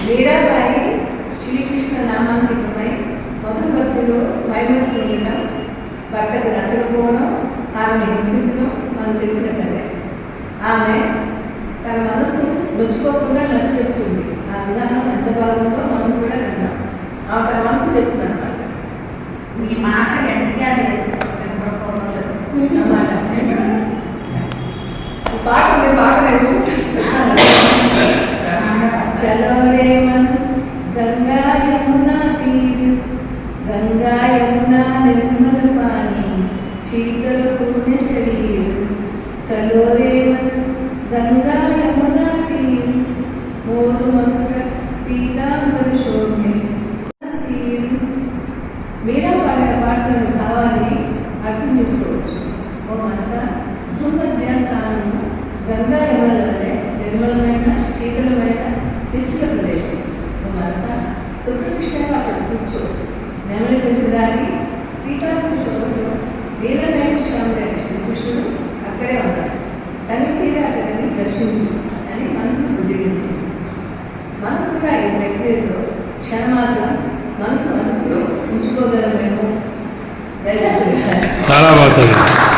మీరాబాయి శ్రీకృష్ణ నామాంకితమై మొదటి భక్తిలో మైమనస్సు ఉండటం, భర్తకు నచ్చకపోవడం, ఆమెను హింసించడం మనకు తెలిసిన కథే. ఆమె తన మనసు నొచ్చుకోకుండా నచ్చ చెప్తుంది. ఆ విధానం ఎంత బాగుందో మనం కూడా విన్నాం. ఆమె తన మనసు చెప్తుంది అనమాట. ఈ మాట గట్టిగా లేదు. ఈ పాట నేను బాగా చలో రే मन गंगा यमुना तीर, गंगा यमुना निर्मल पानी, शीतल पुण्य शरीर. चलो रे मन गंगा यमुना तीर, मोर मकुट पीतांबर शोभे तीर. మీరా పాడిన పాటలోని భావాన్ని అర్థం చేసుకోవచ్చు. ఓ మనసా, భూమధ్య స్థానంలో గంగా యమునల వలె నిర్మలమైన శీతలమైన నిశ్చిత ప్రదేశం. ఓ మనసా, సుఖకృష్ణగా అక్కడ కూర్చో. నెమలి పెంచదారి పీతాంబర శోభతో నీలమైన శ్యాముడైన శ్రీకృష్ణుడు అక్కడే ఉన్నారు. తనిఖీగా అతనిని దర్శించు అని మనసును బుజ్జగించింది. మనం కూడా ఈ ప్రక్రియతో క్షణమాత్రం మనసు అదుపులో ఉంచుకోగలమేమో. చాలా బాగుంది.